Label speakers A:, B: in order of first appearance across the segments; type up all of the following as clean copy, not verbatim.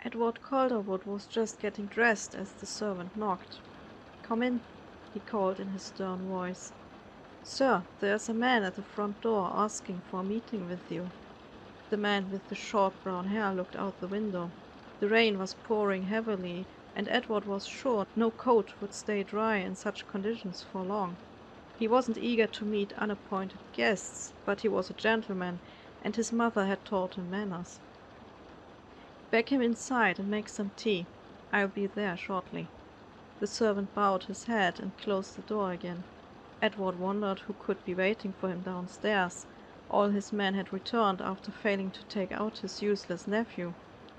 A: Edward Calderwood was just getting dressed as the servant knocked. "Come in," he called in his stern voice. "Sir, there's a man at the front door asking for a meeting with you." The man with the short brown hair looked out the window. The rain was pouring heavily, and Edward was sure no coat would stay dry in such conditions for long. He wasn't eager to meet unappointed guests, but he was a gentleman, and his mother had taught him manners. "Beg him inside and make some tea. I'll be there shortly." The servant bowed his head and closed the door again. Edward wondered who could be waiting for him downstairs. All his men had returned after failing to take out his useless nephew.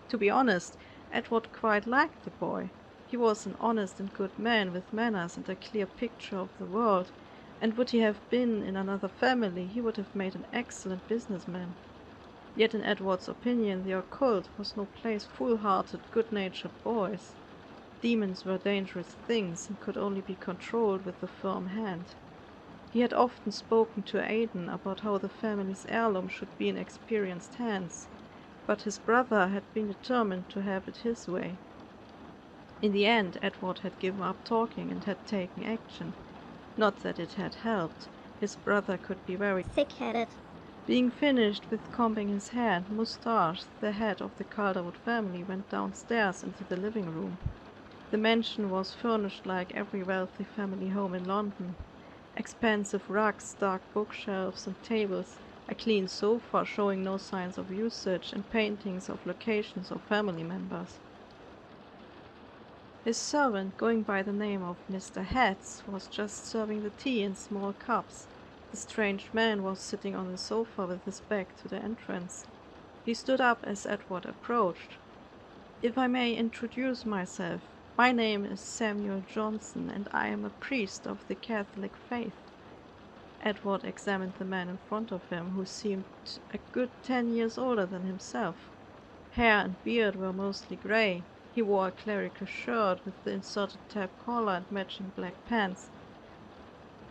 A: To be honest, Edward quite liked the boy. He was an honest and good man with manners and a clear picture of the world, and would he have been in another family, he would have made an excellent businessman. Yet in Edward's opinion, the occult was no place for full-hearted, good-natured boys. Demons were dangerous things and could only be controlled with a firm hand. He had often spoken to Aidan about how the family's heirloom should be in experienced hands, but his brother had been determined to have it his way. In the end, Edward had given up talking and had taken action. Not that it had helped. His brother could be very
B: thick-headed.
A: Being finished with combing his hair and moustache, the head of the Calderwood family went downstairs into the living room. The mansion was furnished like every wealthy family home in London. Expensive rugs, dark bookshelves and tables, a clean sofa showing no signs of usage, and paintings of locations of family members. His servant, going by the name of Mr. Hats, was just serving the tea in small cups. The strange man was sitting on the sofa with his back to the entrance. He stood up as Edward approached. "If I may introduce myself, my name is Samuel Johnson, and I am a priest of the Catholic faith." Edward examined the man in front of him, who seemed a good 10 years older than himself. Hair and beard were mostly grey. He wore a clerical shirt with the inserted tab collar and matching black pants.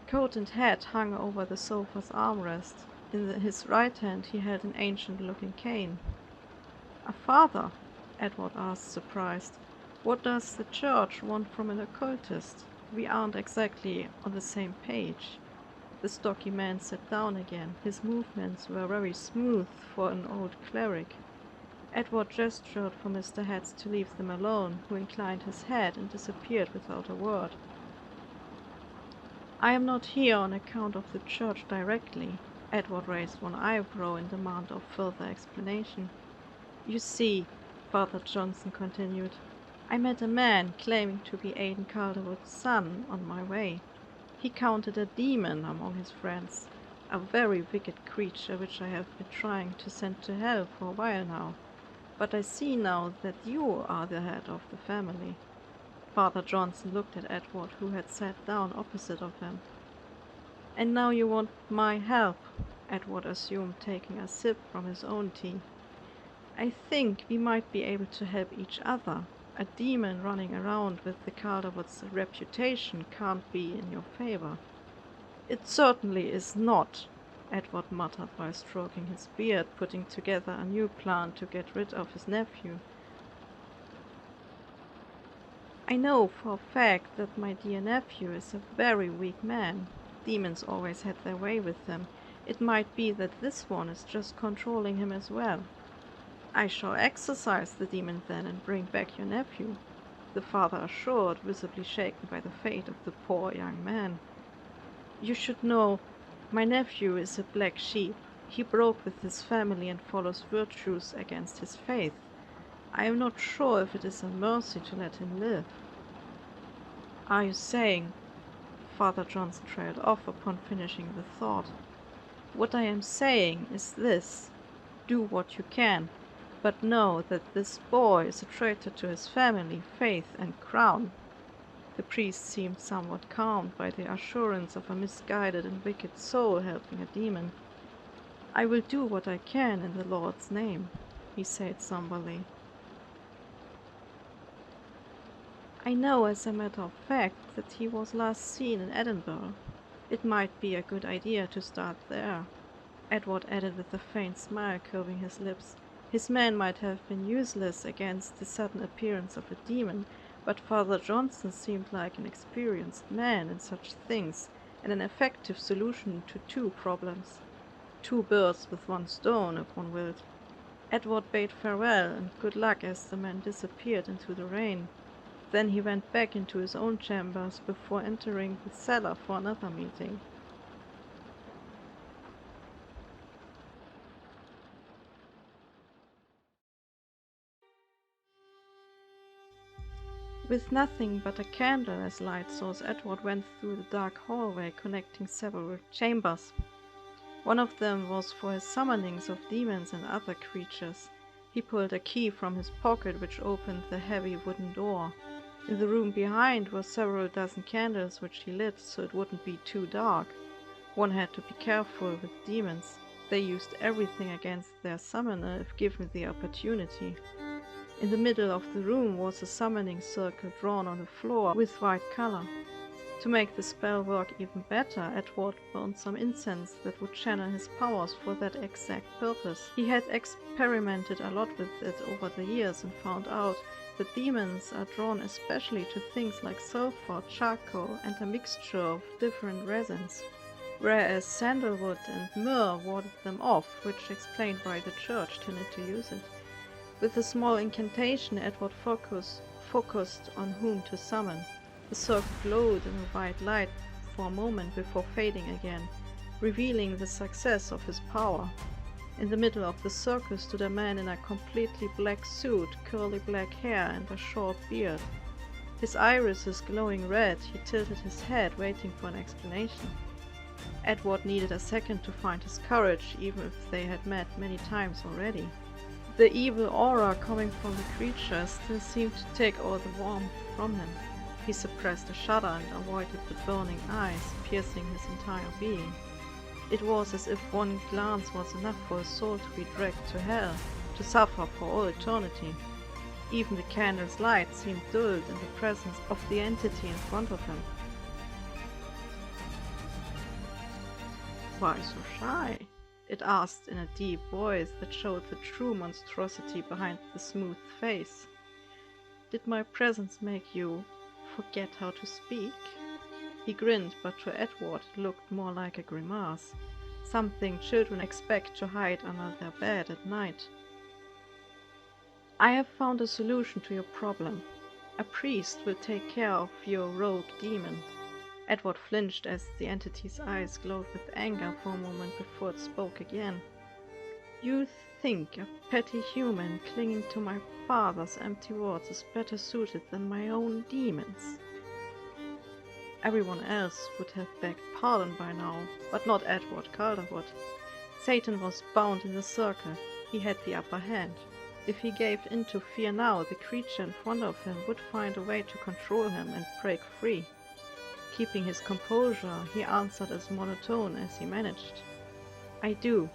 A: Coat and hat hung over the sofa's armrest. In his right hand he held an ancient-looking cane. "A father?" Edward asked, surprised. "What does the church want from an occultist? We aren't exactly on the same page." The stocky man sat down again. His movements were very smooth for an old cleric. Edward gestured for Mr. Hats to leave them alone, who inclined his head and disappeared without a word. "I am not here on account of the church directly." Edward raised one eyebrow in demand of further explanation. "You see," Father Johnson continued, "I met a man claiming to be Aidan Calderwood's son on my way. He counted a demon among his friends, a very wicked creature which I have been trying to send to hell for a while now. But I see now that you are the head of the family." Father Johnson looked at Edward, who had sat down opposite of him. "And now you want my help," Edward assumed, taking a sip from his own tea. "I think we might be able to help each other. A demon running around with the Calderwood's reputation can't be in your favor." "It certainly is not," Edward muttered while stroking his beard, putting together a new plan to get rid of his nephew. "I know for a fact that my dear nephew is a very weak man. Demons always had their way with him. It might be that this one is just controlling him as well." "I shall exorcise the demon then and bring back your nephew," the father assured, visibly shaken by the fate of the poor young man. "You should know, my nephew is a black sheep. He broke with his family and follows virtues against his faith. I am not sure if it is a mercy to let him live." "Are you saying—" Father Johnson trailed off upon finishing the thought. "What I am saying is this: do what you can, but know that this boy is a traitor to his family, faith, and crown." The priest seemed somewhat calmed by the assurance of a misguided and wicked soul helping a demon. "I will do what I can in the Lord's name," he said somberly. "I know as a matter of fact that he was last seen in Edinburgh. It might be a good idea to start there," Edward added with a faint smile curving his lips. His men might have been useless against the sudden appearance of a demon, but Father Johnson seemed like an experienced man in such things, and an effective solution to two problems. Two birds with one stone, if one willed. Edward bade farewell and good luck as the men disappeared into the rain. Then he went back into his own chambers before entering the cellar for another meeting. With nothing but a candle as light source, Edward went through the dark hallway connecting several chambers. One of them was for his summonings of demons and other creatures. He pulled a key from his pocket which opened the heavy wooden door. In the room behind were several dozen candles which he lit so it wouldn't be too dark. One had to be careful with demons. They used everything against their summoner if given the opportunity. In the middle of the room was a summoning circle drawn on the floor with white color. To make the spell work even better, Edward burned some incense that would channel his powers for that exact purpose. He had experimented a lot with it over the years and found out that demons are drawn especially to things like sulfur, charcoal, and a mixture of different resins, whereas sandalwood and myrrh warded them off, which explained why the church tended to use it. With a small incantation, Edward focused on whom to summon. The circle glowed in a white light for a moment before fading again, revealing the success of his power. In the middle of the circle stood a man in a completely black suit, curly black hair, and a short beard. His irises glowing red, he tilted his head, waiting for an explanation. Edward needed a second to find his courage, even if they had met many times already. The evil aura coming from the creature still seemed to take all the warmth from him. He suppressed a shudder and avoided the burning eyes, piercing his entire being. It was as if one glance was enough for a soul to be dragged to hell, to suffer for all eternity. Even the candle's light seemed dulled in the presence of the entity in front of him. "Why so shy?" it asked in a deep voice that showed the true monstrosity behind the smooth face. "Did my presence make you forget how to speak?" He grinned, but to Edward it looked more like a grimace, something children expect to hide under their bed at night. "I have found a solution to your problem. A priest will take care of your rogue demon." Edward flinched as the entity's eyes glowed with anger for a moment before it spoke again. "You think a petty human clinging to my father's empty words is better suited than my own demons?" Everyone else would have begged pardon by now, but not Edward Calderwood. Satan was bound in the circle. He had the upper hand. If he gave in to fear now, the creature in front of him would find a way to control him and break free. Keeping his composure, he answered as monotone as he managed. "I do.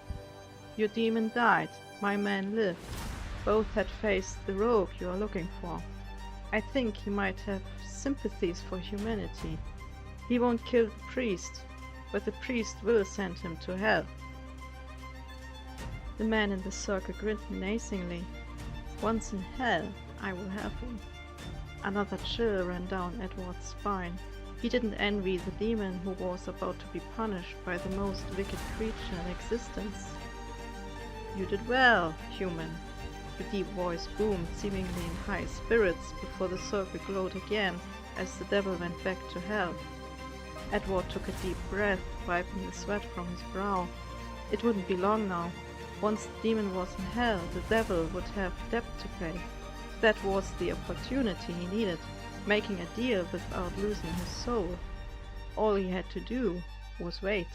A: Your demon died, my man lived. Both had faced the rogue you are looking for. I think he might have sympathies for humanity. He won't kill the priest, but the priest will send him to hell." The man in the circle grinned menacingly. "Once in hell, I will have him." Another chill ran down Edward's spine. He didn't envy the demon who was about to be punished by the most wicked creature in existence. "You did well, human." The deep voice boomed, seemingly in high spirits, before the circle glowed again as the devil went back to hell. Edward took a deep breath, wiping the sweat from his brow. It wouldn't be long now. Once the demon was in hell, the devil would have debt to pay. That was the opportunity he needed, making a deal without losing his soul. All he had to do was wait.